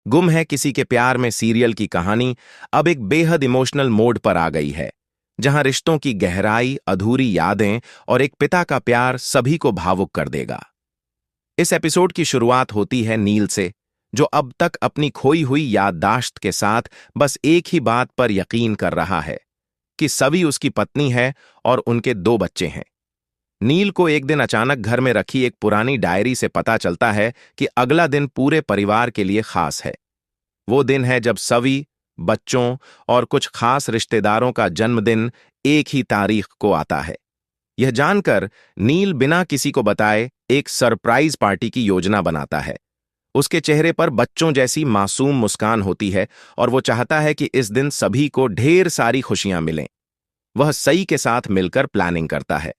गुम है किसी के प्यार में सीरियल की कहानी अब एक बेहद इमोशनल मोड पर आ गई है, जहां रिश्तों की गहराई, अधूरी यादें और एक पिता का प्यार सभी को भावुक कर देगा। इस एपिसोड की शुरुआत होती है नील से, जो अब तक अपनी खोई हुई याददाश्त के साथ बस एक ही बात पर यकीन कर रहा है कि सवी उसकी पत्नी है और उनके 2 बच्चे हैं। नील को एक दिन अचानक घर में रखी एक पुरानी डायरी से पता चलता है कि अगला दिन पूरे परिवार के लिए खास है। वो दिन है जब सवी, बच्चों और कुछ खास रिश्तेदारों का जन्मदिन एक ही तारीख को आता है। यह जानकर नील बिना किसी को बताए एक सरप्राइज पार्टी की योजना बनाता है। उसके चेहरे पर बच्चों जैसी मासूम मुस्कान होती है और वो चाहता है कि इस दिन सभी को ढेर सारी खुशियां मिलें। वह सई के साथ मिलकर प्लानिंग करता है।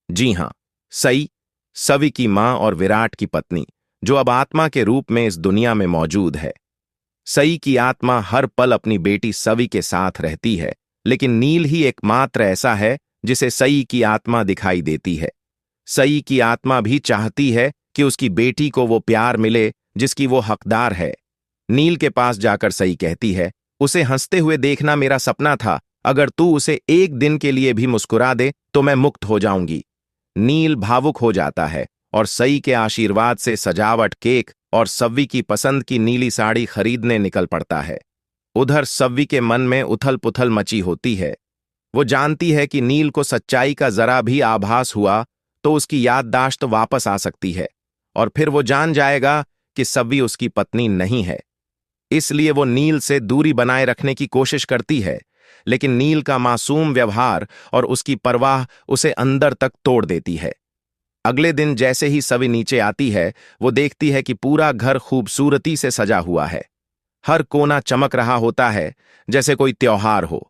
जी हां, सई, सवी की मां और विराट की पत्नी, जो अब आत्मा के रूप में इस दुनिया में मौजूद है। सई की आत्मा हर पल अपनी बेटी सवी के साथ रहती है, लेकिन नील ही एकमात्र ऐसा है जिसे सई की आत्मा दिखाई देती है। सई की आत्मा भी चाहती है कि उसकी बेटी को वो प्यार मिले जिसकी वो हकदार है। नील के पास जाकर सई कहती है, उसे हंसते हुए देखना मेरा सपना था। अगर तू उसे एक दिन के लिए भी मुस्कुरा दे तो मैं मुक्त हो जाऊंगी। नील भावुक हो जाता है और सई के आशीर्वाद से सजावट, केक और सव्वी की पसंद की नीली साड़ी खरीदने निकल पड़ता है। उधर सव्वी के मन में उथल पुथल मची होती है। वो जानती है कि नील को सच्चाई का जरा भी आभास हुआ तो उसकी याददाश्त वापस आ सकती है और फिर वो जान जाएगा कि सव्वी उसकी पत्नी नहीं है। इसलिए वो नील से दूरी बनाए रखने की कोशिश करती है, लेकिन नील का मासूम व्यवहार और उसकी परवाह उसे अंदर तक तोड़ देती है। अगले दिन जैसे ही सवी नीचे आती है, वो देखती है कि पूरा घर खूबसूरती से सजा हुआ है। हर कोना चमक रहा होता है जैसे कोई त्योहार हो।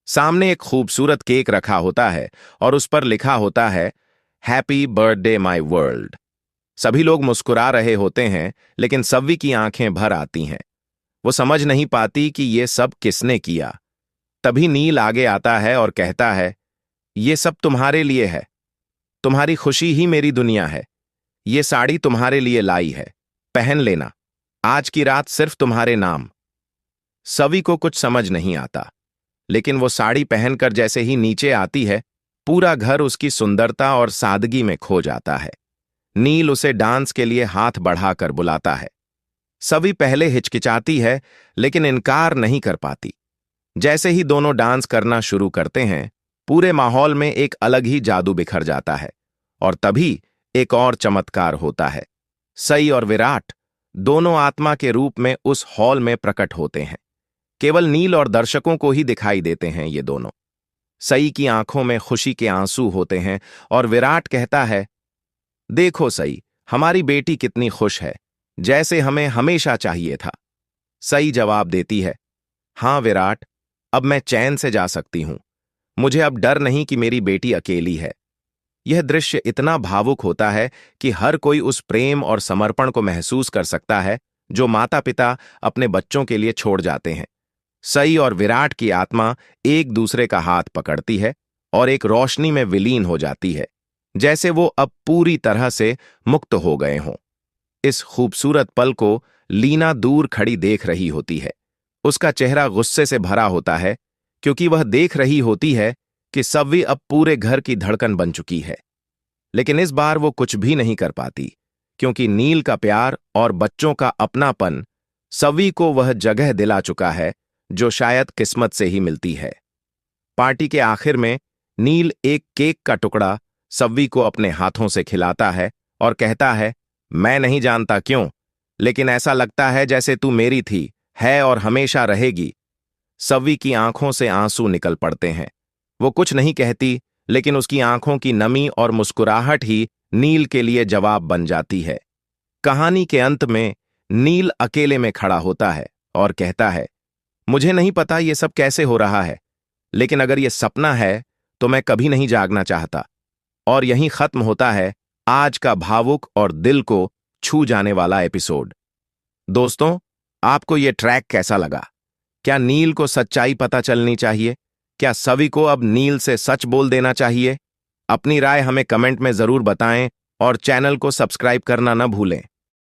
सामने एक खूबसूरत केक रखा होता है और उस पर लिखा होता है, हैप्पी बर्थडे माय वर्ल्ड। सभी लोग मुस्कुरा रहे होते हैं, लेकिन सव्वी की आंखें भर आती हैं। वो समझ नहीं पाती कि ये सब किसने किया। तभी नील आगे आता है और कहता है, ये सब तुम्हारे लिए है। तुम्हारी खुशी ही मेरी दुनिया है। ये साड़ी तुम्हारे लिए लाई है, पहन लेना। आज की रात सिर्फ तुम्हारे नाम। सवी को कुछ समझ नहीं आता, लेकिन वो साड़ी पहनकर जैसे ही नीचे आती है, पूरा घर उसकी सुंदरता और सादगी में खो जाता है। नील उसे डांस के लिए हाथ बढ़ाकर बुलाता है। सवी पहले हिचकिचाती है, लेकिन इनकार नहीं कर पाती। जैसे ही दोनों डांस करना शुरू करते हैं, पूरे माहौल में एक अलग ही जादू बिखर जाता है। और तभी एक और चमत्कार होता है। सई और विराट दोनों आत्मा के रूप में उस हॉल में प्रकट होते हैं। केवल नील और दर्शकों को ही दिखाई देते हैं ये दोनों। सई की आंखों में खुशी के आंसू होते हैं और विराट कहता है, देखो सई, हमारी बेटी कितनी खुश है, जैसे हमें हमेशा चाहिए था। सई जवाब देती है, हां विराट, अब मैं चैन से जा सकती हूं। मुझे अब डर नहीं कि मेरी बेटी अकेली है। यह दृश्य इतना भावुक होता है कि हर कोई उस प्रेम और समर्पण को महसूस कर सकता है जो माता पिता अपने बच्चों के लिए छोड़ जाते हैं। सई और विराट की आत्मा एक दूसरे का हाथ पकड़ती है और एक रोशनी में विलीन हो जाती है, जैसे वो अब पूरी तरह से मुक्त हो गए हों। इस खूबसूरत पल को लीना दूर खड़ी देख रही होती है। उसका चेहरा गुस्से से भरा होता है, क्योंकि वह देख रही होती है कि सव्वी अब पूरे घर की धड़कन बन चुकी है। लेकिन इस बार वो कुछ भी नहीं कर पाती, क्योंकि नील का प्यार और बच्चों का अपनापन सव्वी को वह जगह दिला चुका है जो शायद किस्मत से ही मिलती है। पार्टी के आखिर में नील एक केक का टुकड़ा सव्वी को अपने हाथों से खिलाता है और कहता है, मैं नहीं जानता क्यों, लेकिन ऐसा लगता है जैसे तू मेरी थी, है और हमेशा रहेगी। सव्वी की आंखों से आंसू निकल पड़ते हैं। वो कुछ नहीं कहती, लेकिन उसकी आंखों की नमी और मुस्कुराहट ही नील के लिए जवाब बन जाती है। कहानी के अंत में नील अकेले में खड़ा होता है और कहता है, मुझे नहीं पता ये सब कैसे हो रहा है, लेकिन अगर ये सपना है तो मैं कभी नहीं जागना चाहता। और यहीं खत्म होता है आज का भावुक और दिल को छू जाने वाला एपिसोड। दोस्तों, आपको ये ट्रैक कैसा लगा? क्या नील को सच्चाई पता चलनी चाहिए? क्या सवी को अब नील से सच बोल देना चाहिए? अपनी राय हमें कमेंट में जरूर बताएं और चैनल को सब्सक्राइब करना न भूलें।